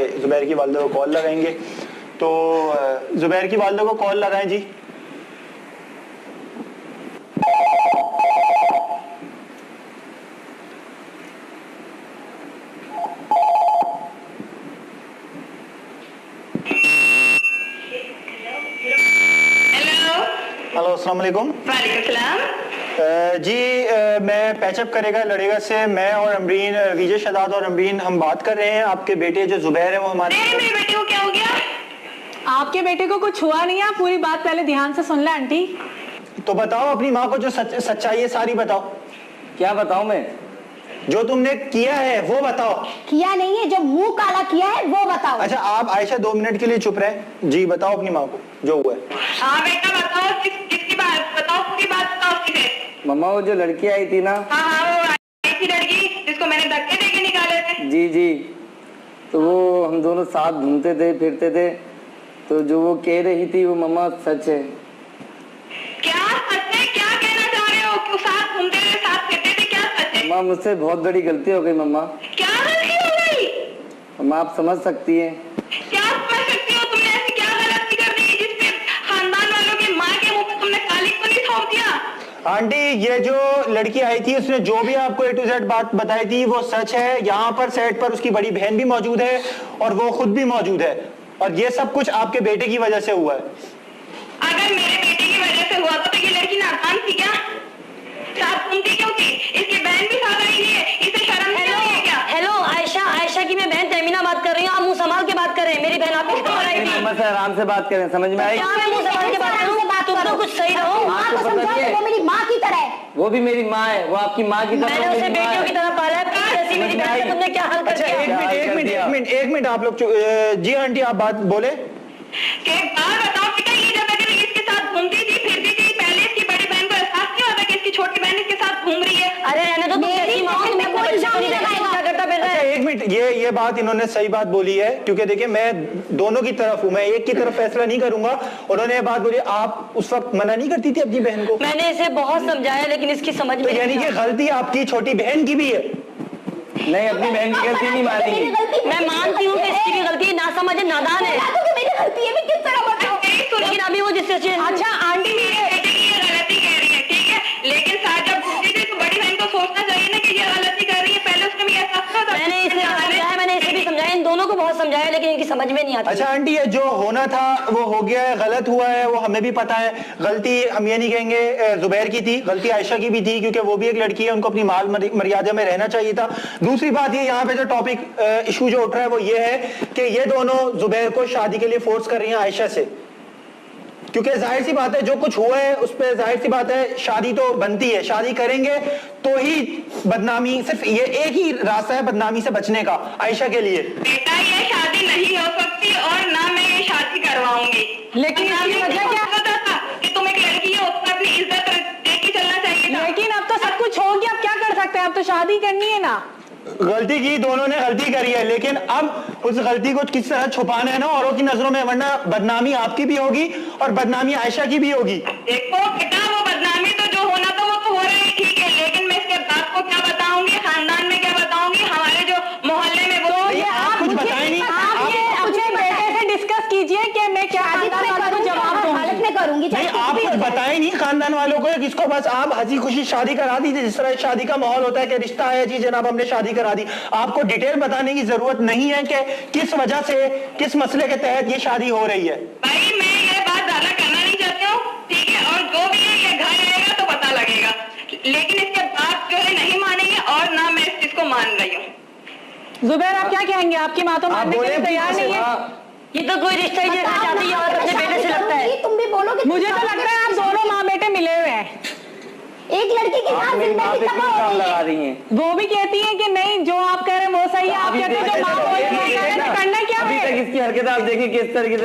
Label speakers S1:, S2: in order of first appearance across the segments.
S1: जुबैर की वालिदा को कॉल लगाएंगे। तो जुबैर की वालिदा को कॉल लगाएं जी। हेलो, अस्सलाम वालेकुम।
S2: वालेकुम सलाम।
S1: जी मैं पैचअप करेगा लड़ेगा से मैं और अमरीन, विजय शदाद और अमरीन हम बात कर रहे हैं। आपके बेटे जो जुबैर है वो हमारे
S2: मेरे बेटे को क्या हो गया?
S3: आपके बेटे को कुछ हुआ नहीं है, पूरी बात पहले ध्यान से सुन ले आंटी।
S1: तो बताओ, अपनी माँ को जो सच्चाई है सारी बताओ।
S4: क्या बताऊं मैं?
S1: जो तुमने किया है वो बताओ।
S5: किया नहीं है, जो मुंह काला किया है वो बताओ।
S1: अच्छा आप आयशा 2 मिनट के लिए चुप रहे जी। बताओ अपनी माँ को जो हुआ है।
S2: हाँ बेटा बताओ, किसकी बात बताओ, पूरी बात बताओ सीधे।
S4: मम्मा वो जो लड़की आई थी ना।
S2: हाँ वो आई थी लड़की जिसको मैंने धक्के देके निकाले थे।
S4: जी जी, तो वो हम दोनों साथ घूमते थे फिरते थे, तो जो वो कह रही थी वो मम्मा सच है।
S2: क्या सच है? क्या कहना चाह रहे हो? क्यों साथ घूमते थे, साथ फिरते थे, क्या सच है?
S4: मम्मा मुझसे बहुत बड़ी गलती हो गई मम्मा।
S2: क्या गलती हो गई?
S4: मम्मा आप समझ सकती हैं।
S2: क्या समझ सकती हो? तुमने ऐसी क्या गलती कर दी जिससे खानदान वालों की माँ के मुंह पे तुमने कालिक पन्नी थोप दिया?
S1: आंटी ये जो लड़की आई थी उसने जो भी आपको A to Z बात बताई थी वो सच है। यहाँ पर सेट पर उसकी बड़ी बहन भी मौजूद है और वो खुद भी मौजूद है, और ये सब कुछ आपके बेटे की वजह से हुआ है।
S2: अगर मेरे बेटे की वजह से हुआ तो ये लड़की नाकाम थी क्या? साथ घूमती क्यों थी? इसकी बहन भी साथ आई है, इसे शर्म नहीं आई है क्या?
S6: हेलो आयशा की मैं बहन तमीना बात कर रही हूँ। आप मुंह संभाल के बात कर रहे हैं। मेरी बहन आपकी खबर आई थी।
S4: मम्मा से आराम से बात करें, समझ में आई?
S6: क्या मैं मुंह संभाल के बात करूँ? तुम तो कुछ सही रहो।
S5: माँ को समझाओ, वो मेरी माँ की तरह है।
S4: वो भी मेरी माँ है, वो आपकी माँ की तरह।
S6: मैंने उसे बेटियों की तरह पाला है। जैसी मेरी बहन है, तुमने क्या हाल कर
S1: अच्छा
S6: दिया?
S1: एक मिनट आप लोग जी आंटी आप बात बोले।
S2: एक बात बताओ बेटा, ये जब अगर इसके साथ घूमती थी फिरती थी, पहले इसकी बड़ी बहन को एहसास नहीं होता कि इसकी छोटी बहन इसके साथ घूम रही है?
S6: अरे रहने दो, तुम कैसी माँ हो? तुम्हें अपने बच्चे को नहीं देखा, क्या करता फिर रहा
S1: अच्छा
S6: है?
S1: एक मिनट, ये बात इन्होंने सही बात बोली है, क्योंकि देखिए मैं दोनों की तरफ हूँ, मैं एक की तरफ फैसला नहीं करूंगा। उन्होंने ये बात बोली, आप उस वक्त मना नहीं करती थी अपनी बहन को?
S6: मैंने इसे बहुत समझाया लेकिन इसकी समझ में
S1: तो यानी
S6: नहीं
S1: कि
S6: आई।
S1: गलती आपकी छोटी बहन की भी है?
S4: नहीं, अपनी बहन की गलती नहीं मानी।
S6: मैं मानती हूँ कि इसकी भी गलती है, ना समझ है, नादान है,
S5: मेरी गलती है, मैं किस तरह बताऊं?
S6: लेकिन अभी वो जिससे
S3: अच्छा आंटी
S2: मेरे बेटे की ये गलती कह रही है, ठीक है, लेकिन साथ जब घूमती थी तो बड़ी बहन को सोचना चाहिए ना कि ये गलती कर रही है। पहले उसने भी एहसास था।
S6: मैंने इसे समझाया, मैंने इसे भी समझाया, इन दोनों को बहुत समझाया लेकिन इनकी समझ में नहीं आती।
S1: अच्छा आंटी ये जो होना था वो हो गया है, गलत हुआ है, वो हमें भी पता है। गलती हम ये नहीं कहेंगे जुबैर की थी, गलती आयशा की भी थी, क्योंकि वो भी एक लड़की है, उनको अपनी माल मर्यादा में रहना चाहिए था। दूसरी बात ये यहाँ पे जो टॉपिक इशू जो उठ रहा है वो ये है कि ये दोनों जुबैर को शादी के लिए फोर्स कर रही हैं आयशा से, क्योंकि जाहिर सी बात है जो कुछ हुआ है उस पर जाहिर सी बात है शादी तो बनती है, शादी करेंगे तो ही बदनामी, सिर्फ ये एक ही रास्ता है बदनामी से बचने का आयशा के लिए।
S2: बेटा ये शादी नहीं हो सकती और ना मैं ये शादी करवाऊंगी।
S3: लेकिन इसकी वजह क्या?
S2: पता था कि तुम एक लड़की हो, उसमें अपनी इज्जत देख के चलना चाहिए था।
S3: लेकिन अब तो सब कुछ हो गया, अब क्या कर सकते हैं? अब तो शादी करनी है ना।
S1: गलती की, दोनों ने गलती करी है, लेकिन अब उस गलती को किस तरह छुपाना है ना औरों की नजरों में, वरना बदनामी आपकी भी होगी और बदनामी आयशा की भी होगी।
S2: देखो बेटा, वो बदनामी तो जो होना था वो तो हो रही है, ठीक है, लेकिन मैं इसके बाप को क्या बताऊंगी, खानदान में क्या बताऊंगी, हमारे जो मोहल्ले में वो
S3: तो ये
S1: आप कुछ बताएं नहीं।
S3: आप ये अपने बेटे से डिस्कस कीजिए कि मैं क्या खानदान वालों को जवाब दूंगी।
S5: हालत में करूंगी,
S1: नहीं आप कुछ बताएं नहीं खानदान वालों को, किसको बस आप हंसी खुशी शादी करा दीजिए, जिस तरह शादी का माहौल होता है कि रिश्ता है जी जनाब हमने शादी करा दी। आपको डिटेल बताने की जरूरत नहीं है कि किस वजह से, किस मसले के तहत ये शादी हो रही है।
S2: भाई मैं ये बात ज्यादा करना नहीं चाहती हूँ, ठीक है, और जो भी है ये घर आएगा तो पता लगेगा, लेकिन इसके बात जो है नहीं मानेंगे और ना मैं इस चीज को मान रही हूँ।
S3: जुबैर आप क्या कहेंगे? आपकी माँ तो मानने के लिए तैयार नहीं है।
S6: ये तो कोई रिश्ता ही देखना चाहती है और अपने बेटे से लगता है।
S5: तुम भी बोलोगे?
S3: मुझे तो लगता है आप दोनों माँ बेटे मिले हुए हैं।
S5: एक लड़की के
S4: आप
S5: साथ
S4: मेरी माँ पे
S5: जिंदगी
S4: क्यों
S5: तबाह हो
S4: काम
S5: रही
S4: लगा
S5: है।
S4: रही हैं?
S3: वो भी कहती हैं कि नहीं जो आप कह रहे हैं वो सही है, आप कहते हैं जो माँ बोल रही है तो करना क्या
S4: अभी
S3: है?
S4: तक इसकी हरकत आप देखिए किस तरीके से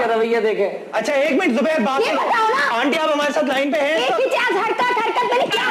S4: रवैया देखे।
S1: अच्छा एक मिनट जुबैर बात
S5: ये बताओ ना।
S1: आंटी आप हमारे साथ लाइन पे हैं?
S5: एक ही चीज हरकत मैंने क्या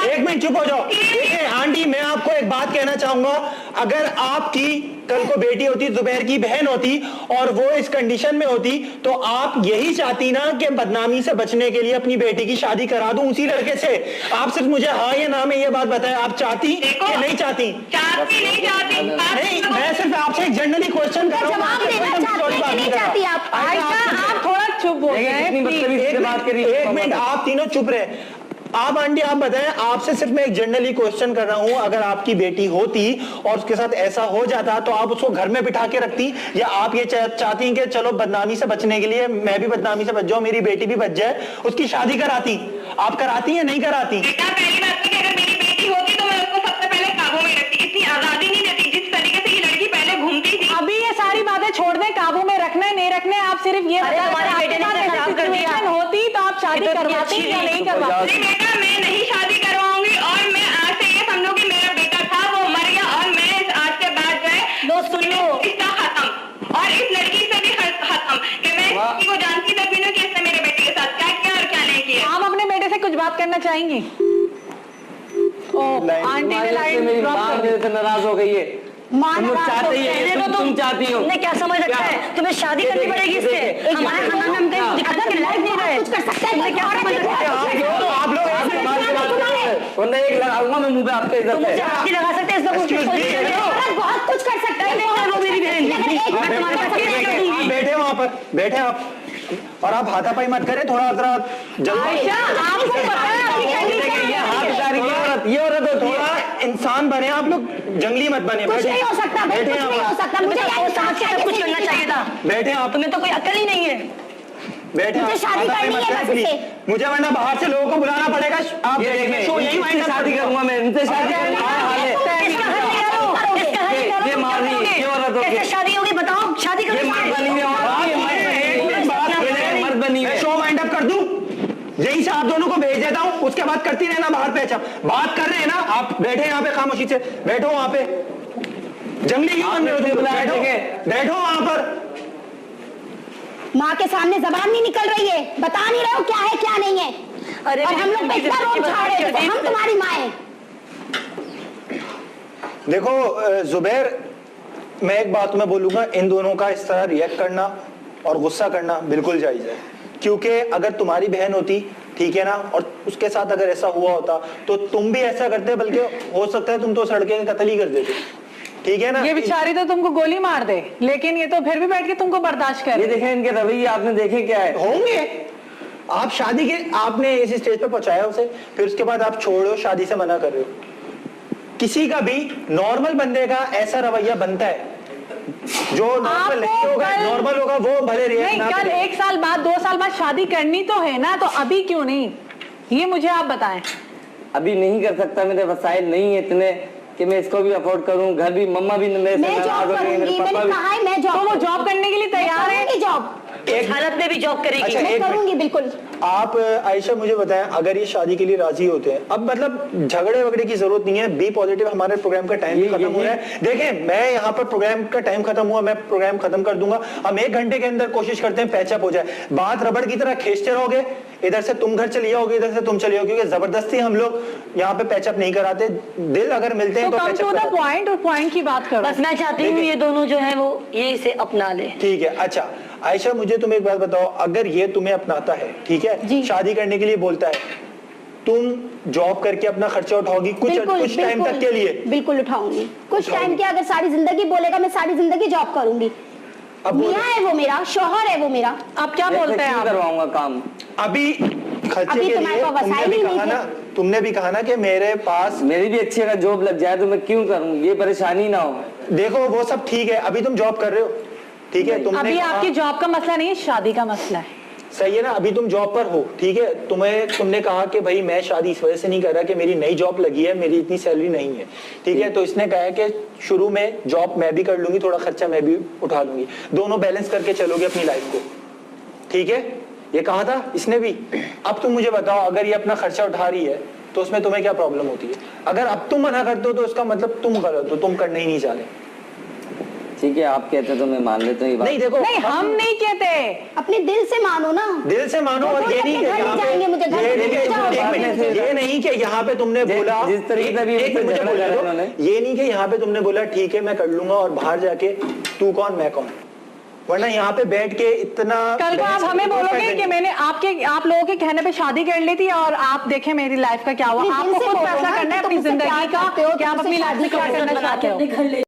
S1: एक मिनट चुप हो जाओ। देखिए आंटी मैं आपको एक बात कहना चाहूंगा, अगर आपकी कल को बेटी होती, जुबैर की बहन होती और वो इस कंडीशन में होती, तो आप यही चाहती ना कि बदनामी से बचने के लिए अपनी बेटी की शादी करा दूं उसी लड़के से। आप सिर्फ मुझे हाँ या ना में ये बात बताएं, आप चाहती कि नहीं चाहती?
S2: चाहती नहीं चाहती
S1: नहीं, मैं सिर्फ आपसे एक जनरली क्वेश्चन कर रहा हूं।
S5: जवाब देना चाहती है कि नहीं चाहती आप?
S3: आयशा आप थोड़ा चुप हो
S4: देखिए, कितनी बदतमीजी से बात करी।
S1: एक मिनट, आप तीनों चुप रहे। आप आंटी आप बताएं, आपसे सिर्फ मैं एक जनरली क्वेश्चन कर रहा हूं, अगर आपकी बेटी होती और उसके साथ ऐसा हो जाता तो आप उसको घर में बिठा के रखती, या आप ये चाहती कि चलो बदनामी से बचने के लिए मैं भी बदनामी से बच जाऊं, मेरी बेटी भी बच जाए, उसकी शादी कराती? आप कराती या नहीं कराती?
S2: बेटा पहली बात तो कि अगर मेरी बेटी होती तो मैं उसको सबसे पहले काबू में रखती, इतनी आजादी नहीं देती जिस तरीके से ये लड़की पहले घूमती थी।
S3: अभी ये सारी बातें छोड़ दें, काबू में रखना है नहीं रखना है, आप सिर्फ ये
S6: अरे
S3: बताएं,
S6: तुम्हारे
S3: आपके
S6: बेटे ने
S3: साथ
S6: इतना
S3: ऐसी
S6: खराब कर दिया।
S3: सिचुएशन होती तो आप शादी
S6: ये तो इतनी
S3: करवाती
S6: अच्छी
S3: या नहीं
S6: नहीं,
S3: करवाती?
S2: नहीं बेटा, मैं नहीं शादी करवाऊंगी, और मैं आज से ये समझो कि मेरा बेटा था वो मर गया, और मैं आज के बाद जो है
S6: दोस्त सुन लो,
S2: रिश्ता खत्म, और इस लड़की से भी खत्म कि मैं किसी को जानती तक भी नहीं कि इसने मेरे बेटे के साथ क्या किया और क्या नहीं किया।
S3: आप अपने बेटे से कुछ बात करना चाहेंगी? ओ, आंटी ने लाइन
S4: मेरी
S3: ड्रॉप
S4: माँ
S3: कर दी।
S4: मेरे से नाराज हो गई है।
S5: माँ
S4: तुम लोग
S5: नाराज
S4: चाहते ही
S6: कहने
S4: है,
S6: दो
S4: तुम चाहती हो।
S6: तुमने क्या समझ रखा है? तुम्हें शादी करनी पड़ेगी इससे। हमारे खानदान में हम कहीं दिखाने के लायक नहीं रहे।
S5: कुछ कर सकता है,
S6: तुमने क्या समझ रखा है?
S1: आप लोग
S4: आपसे बात से बात करो, वरना एक लगाऊंगा मैं मुंह पे आपके इज्जत
S6: तुम
S4: से।
S6: मुझे हाथ नहीं लगा सकते, इसमें कुछ
S1: Excuse me,
S5: औरत बहुत कुछ कर सकता है।
S6: वो मेरी बहन
S5: लेकिन एक
S6: मैं तुम्हारे बच्चे नहीं कर दूंगी।
S1: आप बैठे वहां पर, बैठे आप, और आप हाथापाई मत करें, थोड़ा जरा जल्दी।
S3: आयशा आपको पता है आपकी
S4: देखिए, ये हाथ उतारी, ये औरत होती है।
S1: थोड़ा इंसान बने आप लोग, जंगली मत बने।
S5: कुछ
S1: बैठे
S5: नहीं हो सकता भाई,
S1: बैठे
S5: कुछ नहीं हो
S1: आप,
S5: सकता। मुझे
S6: तुम्हें तो समझ के सब कुछ करना चाहिए था।
S1: बैठे आप,
S6: तुम्हें तो कोई अकल ही नहीं है।
S1: बैठे
S5: मुझे
S1: आप,
S5: शादी
S1: हाथापाई
S5: करनी
S1: मत
S5: है
S1: करें,
S5: बस
S1: please।
S5: इससे।
S1: मुझे वरना बाहर से लोगों को बुलाना पड़ेगा। आप
S4: ये देखें,
S1: शो यही
S4: इनसे शादी करूंगा मैं, इनसे शादी करूंगा। हाल है।
S6: इसका हल निकालो, इसका हल निकालो।
S4: ये
S6: तुम
S4: मार रही है,
S6: क्या
S4: ये औरत
S6: करोगे?
S4: होगी।
S6: कैसे शादी होगी बताओ? शादी
S4: ये
S6: करोगे?
S4: मर्द बनी हुई औरत, ये मर्द बनी हुई है।
S1: शो वाइंड अप कर दूं, यहीं से आप दोनों को भेज देता हूं, उसके बाद करती रहना बाहर पे। अच्छा बात कर रहे हैं ना, आप बैठे यहाँ पे खामोशी से, बैठो वहां पे। जंगली क्यों बन रहे हो तुम? बैठो, बैठो वहां पर।
S5: माँ के सामने जबान नहीं निकल रही है, बता नहीं रहे हो क्या है क्या नहीं है।
S6: अरे
S5: और हम लोग पे इतना रोब झाड़ रहे हैं, हम तुम्हारी माँ हैं।
S1: देखो जुबैर, मैं एक बात तुम्हें बोलूंगा, इन दोनों का इस तरह रिएक्ट करना और गुस्सा करना बिल्कुल जायज है, क्योंकि अगर तुम्हारी बहन होती, ठीक है ना, और उसके साथ अगर ऐसा हुआ होता तो तुम भी ऐसा करते, बल्कि हो सकता है तुम तो उस लड़के का कत्ल ही कर देते, ठीक है ना।
S3: ये बेचारी तो तुमको गोली मार दे, लेकिन ये तो फिर भी बैठ के तुमको बर्दाश्त कर
S4: ये देखें इनके रवैये, आपने देखे क्या है?
S1: होंगे। आप शादी के, आपने इस स्टेज पे पहुंचाया उसे, फिर उसके बाद आप छोड़ रहे हो, शादी से मना कर रहे हो। किसी का भी नॉर्मल बंदे का ऐसा रवैया बनता है, जो नॉर्मल नहीं होगा, नॉर्मल होगा वो भले रिएक्ट
S3: नहीं,
S1: ना
S3: कल
S1: करे।
S3: 1 साल बाद 2 साल बाद शादी करनी तो है ना, तो अभी क्यों नहीं? ये मुझे आप बताएं।
S4: अभी नहीं कर सकता, मेरे वसाइल नहीं है इतने कि मैं इसको भी अफोर्ड करूं, घर भी, मम्मा भी मेरे से
S5: मैं
S4: नाराज
S5: जॉब
S4: हो गई, मेरे
S5: करूंगी,
S4: पापा
S5: मैंने
S4: भी।
S5: कहा है मैं
S3: तो
S5: जॉब
S3: वो जॉब करने के लिए तैयार है।
S5: करूंगी, जॉब
S6: इस हालत में भी जॉब करेगी।
S1: अच्छा,
S5: मैं
S1: एक मिनट।
S5: करूंगी बिल्कुल।
S1: आप आयशा मुझे बताएं, अगर ये शादी के लिए राजी होते हैं, अब मतलब झगड़े वगड़े की जरूरत नहीं है, बी पॉजिटिव। हमारे प्रोग्राम का टाइम भी खत्म हो रहा है। देखें, मैं यहाँ पर प्रोग्राम का टाइम खत्म हुआ, मैं प्रोग्राम खत्म कर दूंगा। हम 1 घंटे के अंदर कोशिश करते हैं पैचअप हो जाए। बात रबड़ की तरह खींचते रहोगे, इधर से तुम घर चली जाओगे, इधर से तुम चले जाओगे, क्योंकि जबरदस्ती हम लोग यहाँ पे पैचअप नहीं कराते। दिल अगर मिलते हैं
S3: तो
S1: तो
S3: कम टू
S1: पैचअप
S3: द
S1: कराते हैं।
S3: पॉइंट, और पॉइंट की बात करो।
S6: बस मैं चाहती हूँ ये दोनों जो है वो ये इसे अपना ले।
S1: ठीक है। अच्छा आयशा, मुझे तुम एक बात बताओ, अगर ये तुम्हें अपनाता है, ठीक है,
S3: जी।
S1: शादी करने के लिए बोलता है, तुम जॉब करके अपना खर्चा उठाओगी कुछ टाइम तक के लिए?
S5: बिल्कुल उठाऊंगी। कुछ टाइम के, अगर सारी जिंदगी बोलेगा मैं सारी जिंदगी जॉब करूंगी।
S1: अब
S5: मियाँ है वो मेरा, शौहर है वो मेरा।
S3: आप क्या बोलते हैं?
S4: क्यों
S3: आप
S4: करवाऊंगा काम?
S1: अभी खर्चे
S5: अभी
S1: के
S5: तुम्हारे
S1: लिए
S5: पास वसाइल ही नहीं थे।
S1: तुमने भी कहा ना कि मेरे पास,
S4: मेरी भी अच्छी अगर जॉब लग जाए तो मैं क्यों करूं, ये परेशानी ना हो।
S1: देखो वो सब ठीक है, अभी तुम जॉब कर रहे हो, ठीक है, तुमने
S3: अभी
S1: कहा-
S3: आपकी जॉब का मसला नहीं है, शादी का मसला है।
S1: सही है ना, अभी तुम जॉब पर हो, ठीक है, तुमने कहा कि भाई मैं शादी इस वजह से नहीं कर रहा कि मेरी नई जॉब लगी है, मेरी इतनी सैलरी नहीं है, ठीक है, तो इसने कहा है कि शुरू में जॉब मैं भी कर लूंगी, थोड़ा खर्चा मैं भी उठा लूंगी, दोनों बैलेंस करके चलोगे अपनी लाइफ को, ठीक है, ये कहा था इसने भी। अब तुम मुझे बताओ, अगर ये अपना खर्चा उठा रही है तो उसमें तुम्हें क्या प्रॉब्लम होती है? अगर अब तुम मना करते हो तो इसका मतलब तुम गलत हो, तुम करना ही नहीं चाहते।
S4: ठीक है, आप कहते तो मैं मान लेता हूँ ये बात।
S1: नहीं देखो,
S3: नहीं हम नहीं कहते,
S5: अपने दिल से मानो ना।
S1: दिल से मानो। और ये नहीं कि यहाँ पे ये नहीं कि यहाँ पे तुमने बोला,
S4: जिस तरीके से भी
S1: एक मिनट मुझे बोलने दो,
S4: उन्होंने।
S1: ये नहीं कि यहाँ पे तुमने बोला ठीक है मैं कर लूंगा और बाहर जाके तू कौन मैं कौन, वरना यहाँ पे बैठ के इतना
S3: कल को आप हमें बोलोगे कि मैंने आप लोगों के कहने पे शादी कर ली थी और आप देखें मेरी लाइफ का क्या हुआ।
S5: अपने दिल
S3: आपको
S5: से
S3: खुद
S5: बोलो
S3: फैसला
S5: ना
S3: करना है
S5: कि
S3: अपनी
S5: तुम मुझसे
S3: जिंदगी
S5: प्यार
S3: का
S5: करते हो,
S3: कि आप
S5: तुमसे
S3: अपनी लाइफ में
S5: शादी
S3: क्या
S5: करना
S3: करना चाहते हो।